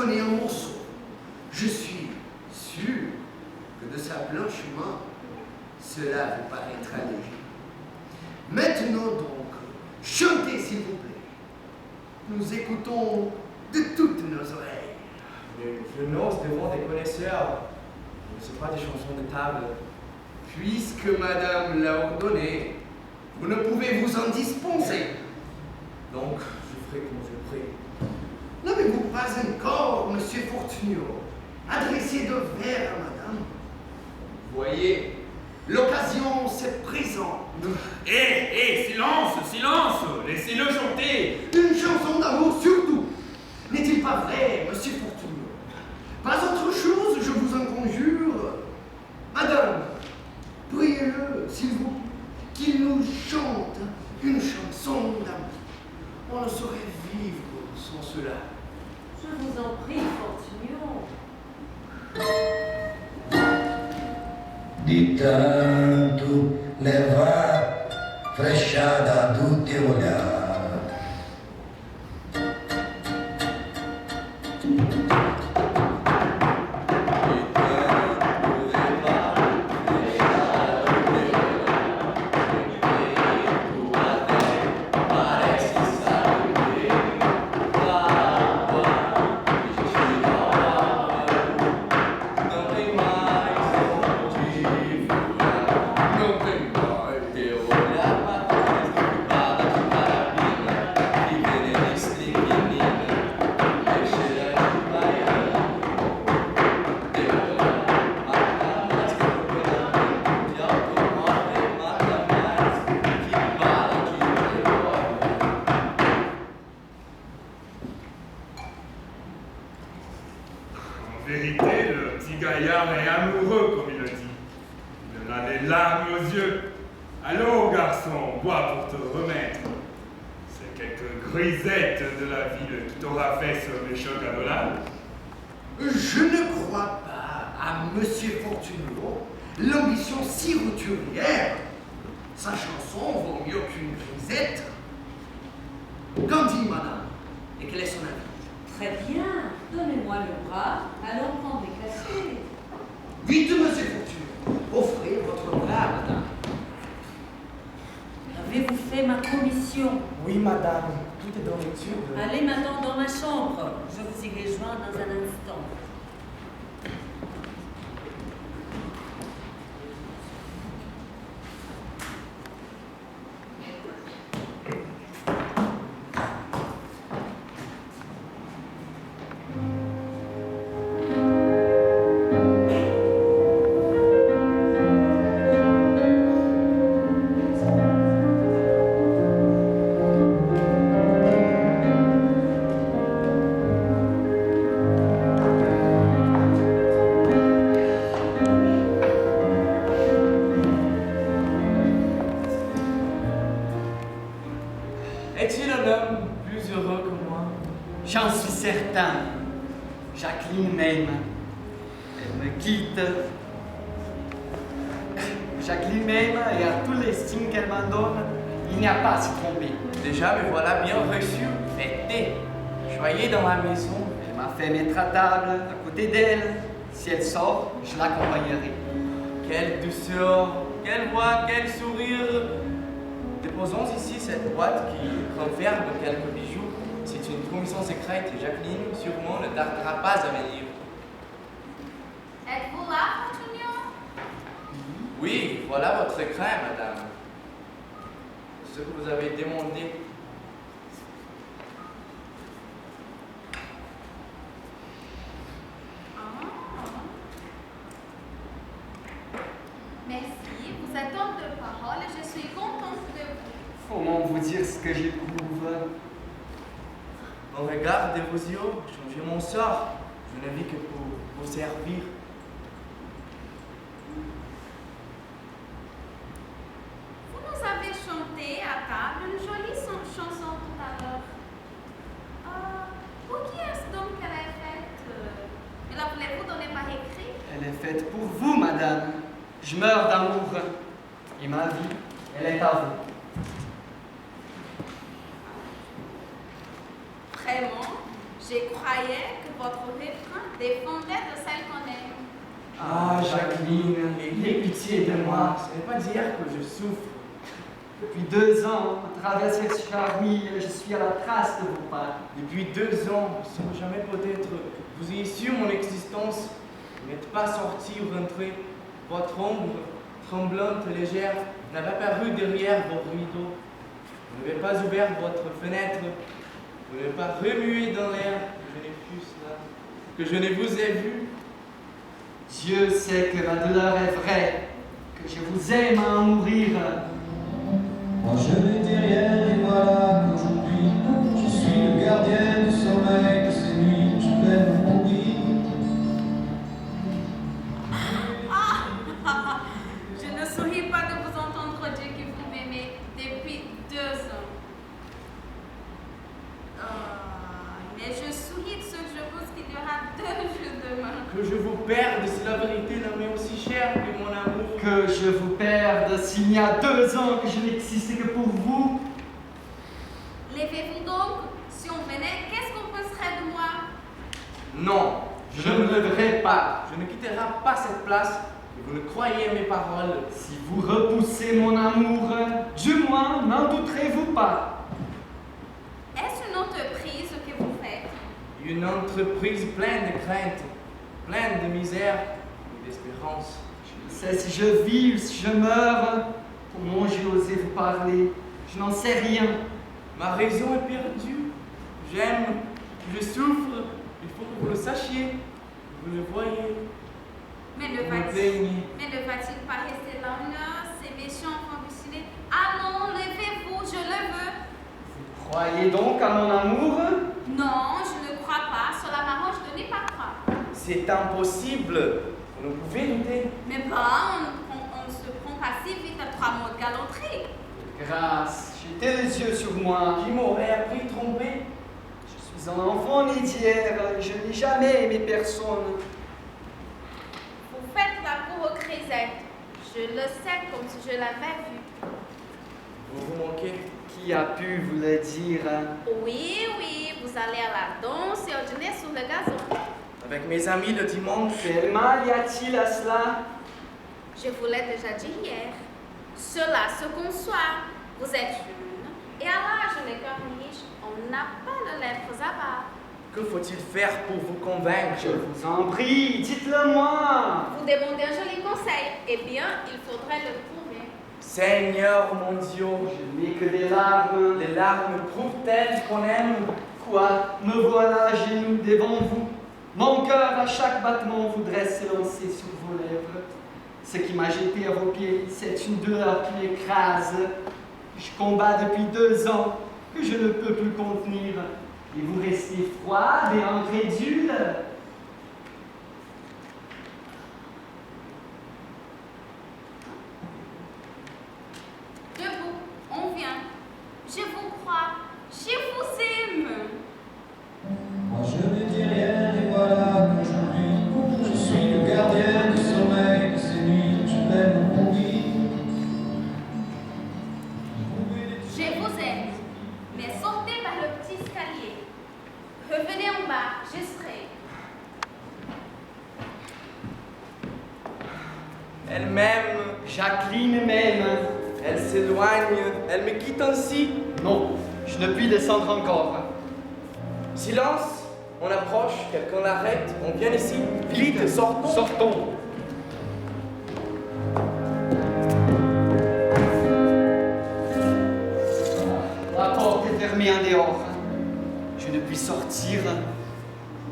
donné un morceau. Je suis sûr que de sa blanche main, cela vous paraîtra léger. Maintenant donc, chantez s'il vous plaît. Nous écoutons de toutes nos oreilles. Je n'ose devant des connaisseurs. Ce ne sont pas des chansons de table. Puisque madame l'a ordonné, vous ne pouvez vous en dispenser. Donc, je ferai comme je prie. N'avez-vous pas encore, monsieur Fortunio, adressé de vers à madame? Voyez, l'occasion se présente. Silence, silence, laissez-le chanter. Une chanson d'amour surtout. N'est-il pas vrai, monsieur Fortunio? Pas autre chose, je vous en conjure. Madame, priez-le, s'il vous plaît, qu'il nous chante une chanson d'amour. On ne saurait vivre sans cela. Je vous en prie, Fortunio. Di tanto levar frecciata do teu olhar. En vérité, le petit gaillard est amoureux, comme il le dit. Il en a les larmes aux yeux. Allons, garçon, bois pour te remettre. C'est quelques grisettes de la ville qui t'aura fait ce méchant cadeau-là. Je ne crois pas à monsieur Fortunio l'ambition si roturière. Sa chanson vaut mieux qu'une grisette. Qu'en dit madame? Et quel est son avis? Très bien. Donnez-moi le bras. Allons prendre des cachets. Vite, monsieur Fortunio, offrez votre bras, madame. Avez-vous fait ma commission? Oui, madame. Tout est dans l'étude. Allez maintenant dans ma chambre. Je vous y rejoins dans un instant. Est-il un homme plus heureux que moi? J'en suis certain. Jacqueline m'aime. Elle me quitte. Jacqueline m'aime et à tous les signes qu'elle m'en donne, il n'y a pas à s'y tromper. Déjà, me voilà bien reçu. Fêté. Soyez dans ma maison. Elle m'a fait mettre à table à côté d'elle. Si elle sort, je l'accompagnerai. Quelle douceur, quelle voix, quel sourire. Déposons ici cette boîte qui renferme quelques bijoux. C'est une commission secrète et Jacqueline sûrement ne tardera pas à venir. Êtes-vous là, Fortunio? Oui, voilà votre écrin, madame. Ce que vous avez demandé. Merci, vous êtes homme de parole et je suis contente de vous. Comment vous dire ce que j'éprouve? Au regard de vos yeux, changez mon sort. Je ne vis que pour vous servir. Vous nous avez chanté à table une jolie chanson tout à l'heure. Pour qui est-ce donc qu'elle est faite? Me la voulez-vous donner par écrit? Elle est faite pour vous, madame. Je meurs d'amour. Et ma vie, elle est à vous. Vraiment, je croyais que votre refrain dépendait de celle qu'on aime. Ah, Jacqueline, aie pitié de moi. Ce n'est pas dire que je souffre. Depuis 2 ans, à travers cette charmille, je suis à la trace de vos pas. Depuis 2 ans, sans jamais peut-être vous ayez su mon existence, vous n'êtes pas sorti ou rentré. Votre ombre, tremblante et légère, n'avait apparu derrière vos rideaux. Vous n'avez pas ouvert votre fenêtre. Vous n'avez pas remué dans l'air que je n'ai plus cela, que je ne vous ai vu. Dieu sait que ma douleur est vraie, que je vous aime à en mourir. Moi je ne dis rien et voilà qu'aujourd'hui je suis le gardien du sommeil de ces nuits, je vais mourir. Je ne souris pas de vous entendre dire que vous m'aimez depuis 2 ans. Mais je souris de ce que je pense qu'il y aura 2 jours demain. Que je vous perde, c'est la vérité, la mais aussi chère que mon amour. Que je vous perde s'il y a 2 ans que je n'existais que pour vous. Levez-vous donc. Si on venait, qu'est-ce qu'on penserait de moi? Non, Je ne me leverai pas. Je ne quitterai pas cette place et vous ne croyez mes paroles. Si vous repoussez mon amour, du moins n'en douterez-vous pas. Est-ce une entreprise que vous faites? Une entreprise pleine de craintes, pleine de misère et d'espérance. Je ne sais si je vis ou si je meurs. Comment j'ai osé vous parler? Je n'en sais rien. Ma raison est perdue. J'aime, je souffre. Il faut que vous le sachiez. Vous le voyez. Mais ne Vous me va-t-il plaignez. pas rester là une heure? Ces méchants enfants décidés. Allons, levez-vous, je le veux. Vous croyez donc à mon amour? Non, je ne crois pas. Cela m'arrange de n'y pas croire. C'est impossible. Vous ne pouvez douter. Mais pas, on ne se prend pas si vite à 3 mots de galanterie. Grâce, jetez les yeux sur moi. Qui m'aurait appris tromper? Je suis un enfant né d'hier, je n'ai jamais aimé personne. Vous faites la cour aux grisettes. Je le sais comme si je l'avais vu. Vous vous manquez. Qui a pu vous le dire? Oui, vous allez à la danse et au dîner sur le gazon. Avec mes amis le dimanche. Quel mal y a-t-il à cela? Je vous l'ai déjà dit hier. Cela se conçoit. Vous êtes jeune et à l'âge des cœurs riches, on n'a pas de lèvres avares. Que faut-il faire pour vous convaincre? Je vous en prie, dites-le-moi. Vous demandez un joli conseil. Eh bien, il faudrait le trouver. Seigneur mon Dieu, Je n'ai que des larmes. les larmes prouvent-elles qu'on aime? Quoi? Me voilà à genoux devant vous. Mon cœur à chaque battement voudrait s'élancer sur vos lèvres. Ce qui m'a jeté à vos pieds, c'est une douleur qui m'écrase. Je combats depuis 2 ans que je ne peux plus contenir. Et vous restez froide et incrédule. Debout, on vient. Je vous crois. Je vous aime. Moi je ne dis rien et voilà qu'aujourd'hui je suis le gardien du sommeil de ces nuits, je vais mourir. Je vous aime. Mais sortez par le petit escalier. Revenez en bas, je serai. Elle m'aime, Jacqueline m'aime. elle s'éloigne, elle me quitte ainsi. Non, je ne puis descendre encore. Silence, on approche, quelqu'un l'arrête, on vient ici. Vite, sortons. Sortons. La porte est fermée en dehors. Je ne puis sortir.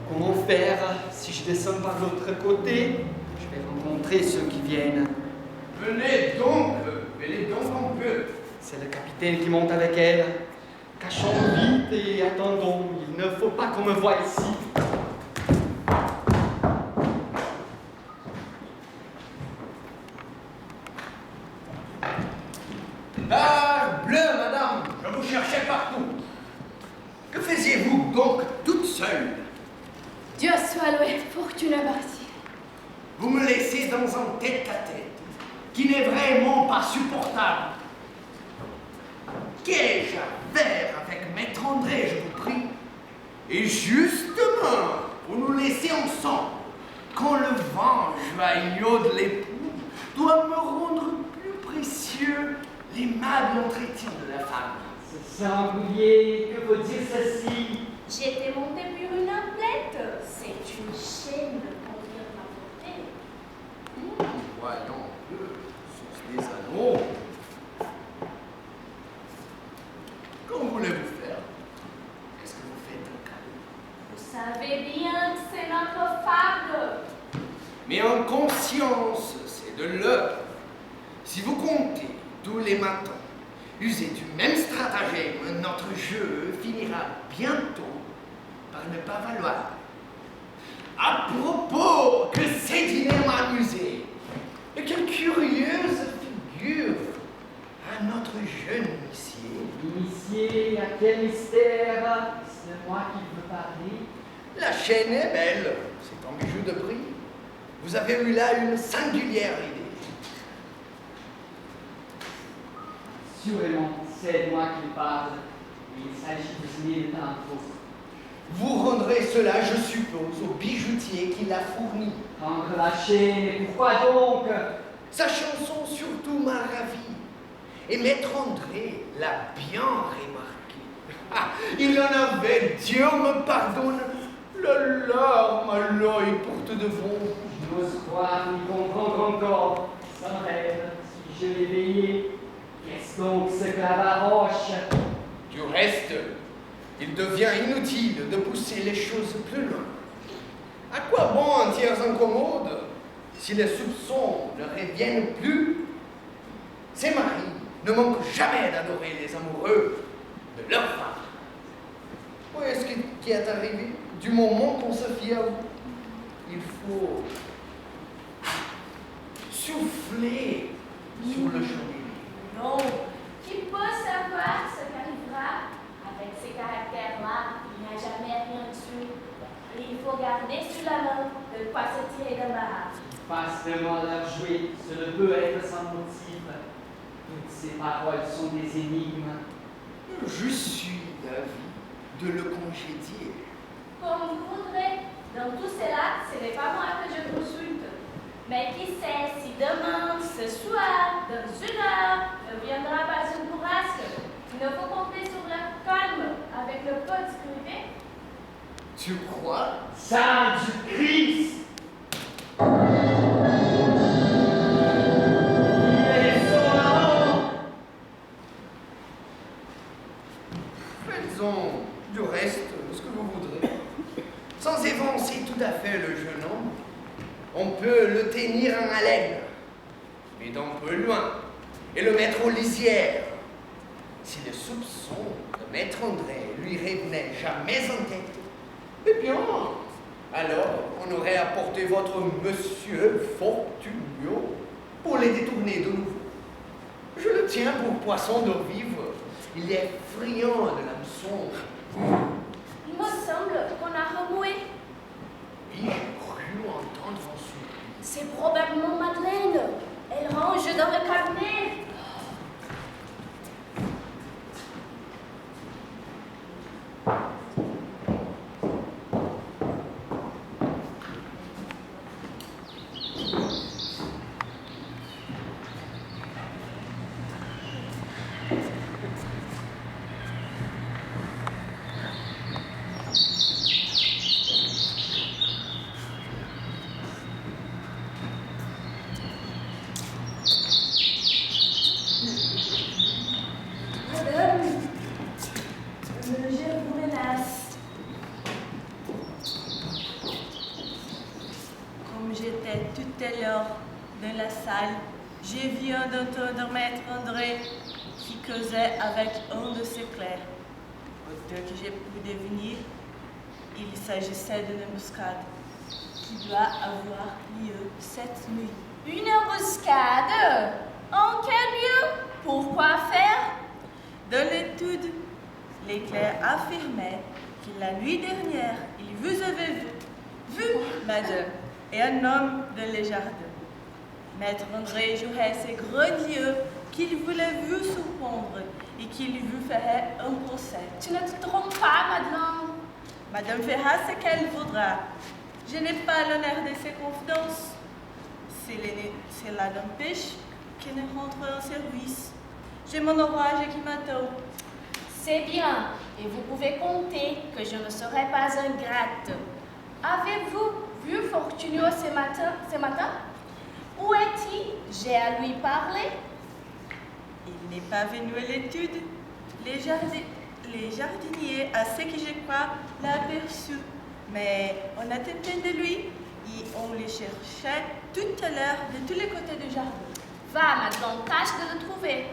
Comment faire? Si je descends par l'autre côté, je vais rencontrer ceux qui viennent. Venez donc, venez donc un peu. C'est le capitaine qui monte avec elle. Cachons vite et attendons. Il ne faut pas qu'on me voie ici. Ah, bleu, madame, je vous cherchais partout. Que faisiez-vous donc toute seule? Dieu soit loué, fortune abattue. Vous me laissez dans un tête-à-tête qui n'est vraiment pas supportable. Qu'ai-je à faire avec Maître André, je vous prie? Et justement, pour nous laisser ensemble, quand le vent joyeux de l'époux doit me rendre plus précieux l'aimable entretien de la femme. Ce singulier, que veut dire ceci? J'ai été montée sur une ablette. C'est une chaîne de conduire ma portée. Voyons un peu, source des anneaux. Qu'en voulez-vous faire? Est-ce que vous faites un cadeau? Vous savez bien que c'est notre farde. Mais en conscience, c'est de l'heure. Si vous comptez tous les matins user du même stratagème, notre jeu finira bientôt par ne pas valoir. À propos, que ces dîners m'a amusé. Et quelle curieuse figure à notre jeune initié. Initié à quel mystère? C'est moi qui veux parler. La chaîne est belle, c'est un bijou de prix. Vous avez eu là une singulière idée. Sûrement, c'est moi qui parle. Il s'agit de 1000 impôts. Vous rendrez cela, je suppose, au bijoutier qui l'a fourni. Entre la chaîne, et pourquoi donc? Sa chanson surtout m'a ravi. Et Maître André l'a bien remarqué. Ah, il en avait, Dieu me pardonne, le larme à l'œil pour tout de bon. J'ose croire n'y comprendre encore. Sans rêve, si je l'ai veillé. Qu'est-ce donc ce clavaroche? Du reste, il devient inutile de pousser les choses plus loin. À quoi bon un tiers incommode si les soupçons ne reviennent plus? Ces maris ne manquent jamais d'adorer les amoureux de leur femme. Où est-ce qui est arrivé? Du moment qu'on se fie à vous, il faut souffler sur le chemin. Non, qui peut savoir ce qu'arrivera? Avec ces caractères-là, il n'y a jamais rien dessus. Et il faut garder sur la main de quoi se tirer d'embarras. Passe-moi leur jouer, ce ne peut être sans motif. Toutes ces paroles sont des énigmes. Je suis d'avis de le congédier. Comme vous voudrez. Dans tout cela, ce n'est pas moi que je consulte. Mais qui sait si demain, ce soir, dans une heure, ne viendra pas une bourrasque. Il ne faut compter sur le calme avec le peu de sécurité. Tu crois? Saint du Christ! Il est sonant! Faisons du reste ce que vous voudrez. Sans évancer tout à fait le jeune homme, on peut le tenir en haleine, mais d'un peu loin, et le mettre aux lisières. Si les soupçons de Maître André lui revenaient jamais en tête, eh bien, alors on aurait apporté votre monsieur Fortunio pour les détourner de nouveau. Je le tiens pour poisson d'eau vive. Il est friand de l'hameçon. Il me semble qu'on a remoué. Oui, j'ai cru entendre un souffle. C'est probablement Madeleine. Elle range dans le cabinet. Madame, je vous menace. Comme j'étais tout à l'heure dans la salle, j'ai vu d'entendre Maître André qui causait avec un de ses clercs. Autant que j'ai pu deviner, il s'agissait d'une embuscade qui doit avoir lieu cette nuit. Une embuscade? En quel lieu? Pourquoi faire? Dans l'étude, les clercs affirmaient que la nuit dernière, ils vous avaient vu, madame, et un homme dans les jardins. Maître André jouait ces grogneux qu'il voulait vous surprendre et qu'il vous ferait un procès. Tu ne te trompes pas, Madeleine. Madame fera ce qu'elle voudra. Je n'ai pas l'honneur de ses confidences. Cela n'empêche qu'elle ne rentre en service. J'ai mon orage qui m'attend. C'est bien, et vous pouvez compter que je ne serai pas ingrate. Avez-vous vu Fortunio ce matin? Où est-il? J'ai à lui parler. Il n'est pas venu à l'étude. Les jardiniers, à ce que je crois, l'ont aperçu. Mais on a tenté de lui et on le cherchait tout à l'heure de tous les côtés du jardin. Va maintenant, tâche de le trouver.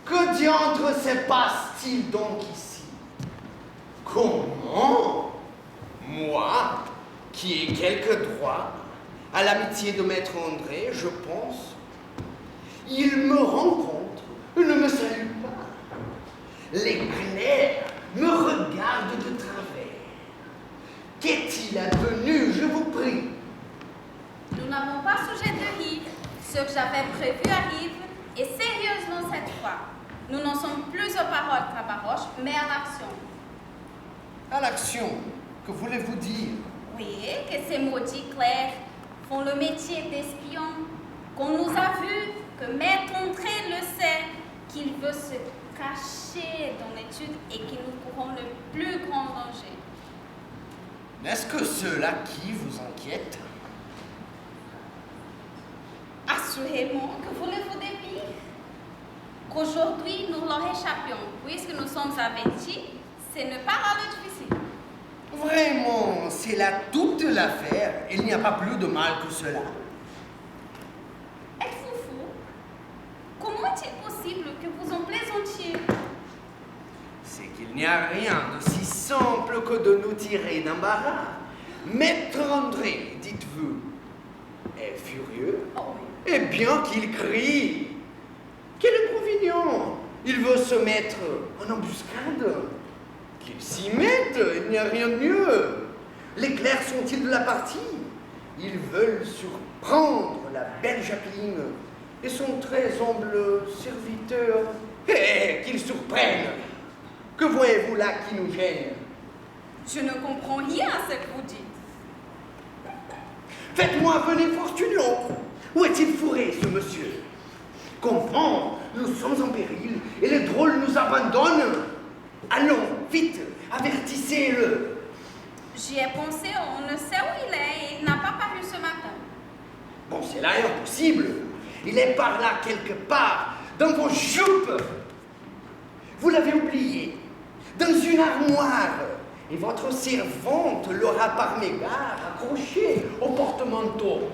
Que diantre se passe-t-il donc ici? Comment? Moi, qui ai quelque droit à l'amitié de Maître André, je pense, il me rencontre, ne me salue pas. Les clercs me regardent de travers. Qu'est-il advenu, je vous prie? Nous n'avons pas sujet de rire. Ce que j'avais prévu arrive, et sérieusement cette fois. Nous n'en sommes plus aux paroles cabaroches, mais à l'action. À l'action, que voulez-vous dire? Oui, que ces maudits clercs font le métier d'espion, qu'on nous a vu, que Maître André le sait, qu'il veut se cacher dans l'étude et que nous courons le plus grand danger. N'est-ce que cela qui vous inquiète? Assurément, que voulez-vous de pire? Qu'aujourd'hui nous leur échappions, puisque nous sommes avertis, ce n'est pas là le difficile. Vraiment, c'est là toute l'affaire. Il n'y a pas plus de mal que cela. Êtes-vous fou? Comment est-il possible que vous en plaisantiez? C'est qu'il n'y a rien de si simple que de nous tirer d'embarras. Maître André, dites-vous, est furieux. Oh oui. Et bien qu'il crie. Quel inconvénient! Il veut se mettre en embuscade. Qu'il s'y mette, il n'y a rien de mieux. Les clercs sont-ils de la partie? Ils veulent surprendre la belle Jacqueline et son très humble serviteur. Qu'ils surprennent! Que voyez-vous là qui nous gêne? Je ne comprends rien à ce que vous dites. Faites-moi venir Fortunio. Où est-il fourré, ce monsieur? Comprends, nous sommes en péril et les drôles nous abandonnent. Allons, vite, avertissez-le. J'y ai pensé, on ne sait où il est et il n'a pas paru ce matin. Bon, c'est là impossible. Il est par là quelque part, dans vos jupes. Vous l'avez oublié, dans une armoire. Et votre servante l'aura par mégarde accroché au porte-manteau.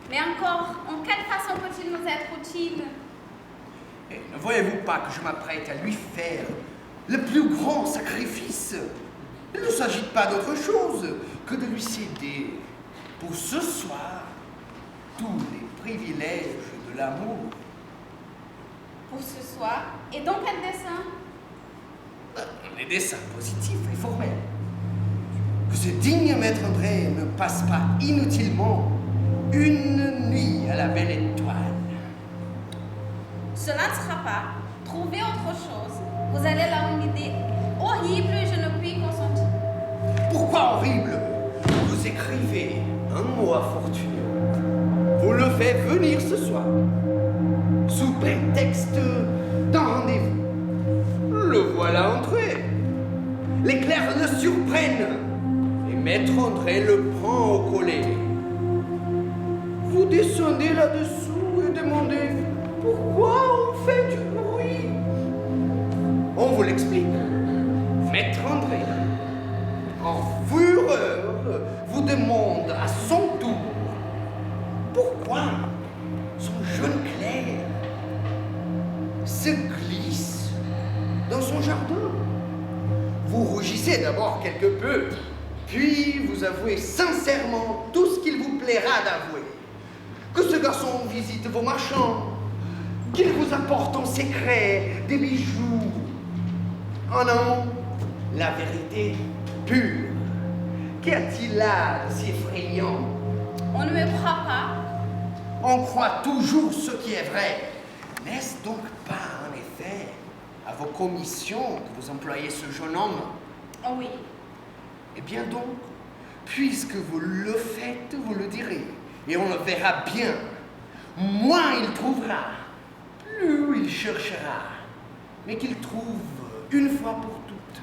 Mais encore, en quelle façon peut-il nous être utile? Et ne voyez-vous pas que je m'apprête à lui faire le plus grand sacrifice? Il ne s'agit pas d'autre chose que de lui céder pour ce soir tous les privilèges de l'amour. Pour ce soir? Et dans quel dessein? Les dessins positifs et formels. Que ce digne Maître André ne passe pas inutilement une nuit à la belle étoile. Cela ne sera pas. Trouvez autre chose. Vous allez avoir une idée horrible et je ne puis consentir. Pourquoi horrible? Vous écrivez un mot à Fortunio. Vous le faites venir ce soir, sous prétexte d'un rendez-vous. Le voilà entré. Les clercs le surprennent et Maître André le prend au collet. Vous descendez là-dessous et demandez pourquoi on fait du bruit. On vous l'explique. Maître André, en fureur, vous demande à son tour pourquoi son se glisse dans son jardin. Vous rougissez d'abord quelque peu, puis vous avouez sincèrement tout ce qu'il vous plaira d'avouer. Que ce garçon visite vos marchands, qu'il vous apporte en secret des bijoux. Oh non, la vérité pure. Qu'y a-t-il là de si effrayant? On ne me croit pas. On croit toujours ce qui est vrai. N'est-ce donc pas, en effet, à vos commissions que vous employez ce jeune homme? Oh oui. Eh bien donc, puisque vous le faites, vous le direz. Et on le verra bien. Moins il trouvera, plus il cherchera. Mais qu'il trouve une fois pour toutes.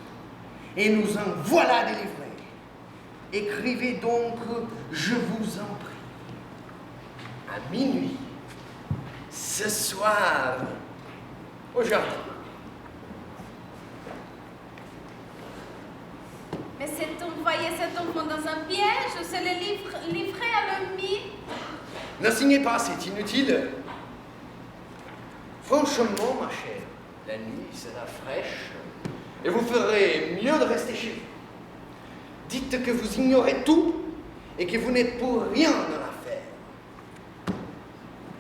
Et nous en voilà délivrés. Écrivez donc, je vous en prie. À minuit, ce soir, au jardin. Mais c'est envoyer cet enfant dans un piège ou c'est le livrer à l'ennemi? Ne signez pas, c'est inutile. Franchement, ma chère, la nuit sera fraîche et vous ferez mieux de rester chez vous. Dites que vous ignorez tout et que vous n'êtes pour rien dans l'affaire.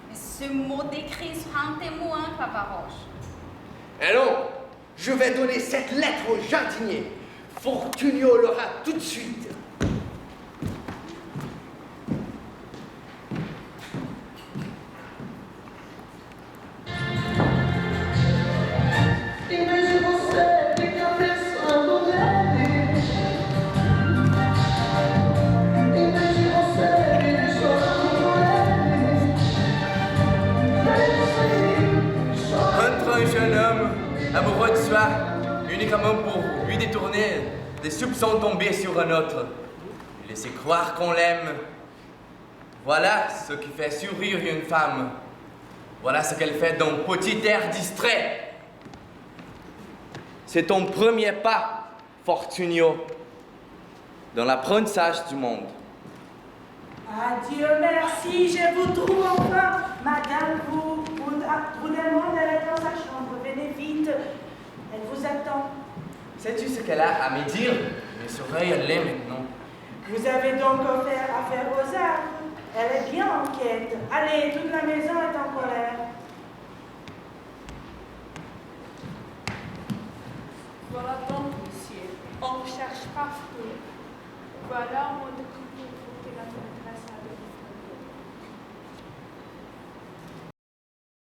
Mais ce mot d'écrit sera un témoin, Papa Roche. Allons, je vais donner cette lettre au jardinier. Fortunio l'aura tout de suite. Amoureux de soi, uniquement pour lui détourner des soupçons tombés sur un autre. Lui laisser croire qu'on l'aime. Voilà ce qui fait sourire une femme. Voilà ce qu'elle fait d'un petit air distrait. C'est ton premier pas, Fortunio, dans l'apprentissage du monde. Ah, Dieu merci, je vous trouve enfin. Madame, vous demande d'aller dans sa chambre. Venez vite. Elle vous attend. Sais-tu ce qu'elle a à me dire? Mes oreilles, elle l'est maintenant. Vous avez donc affaire aux arbres. Elle est bien en quête. Allez, toute la maison est en colère. Voilà donc, monsieur. On cherche partout. Voilà mon document.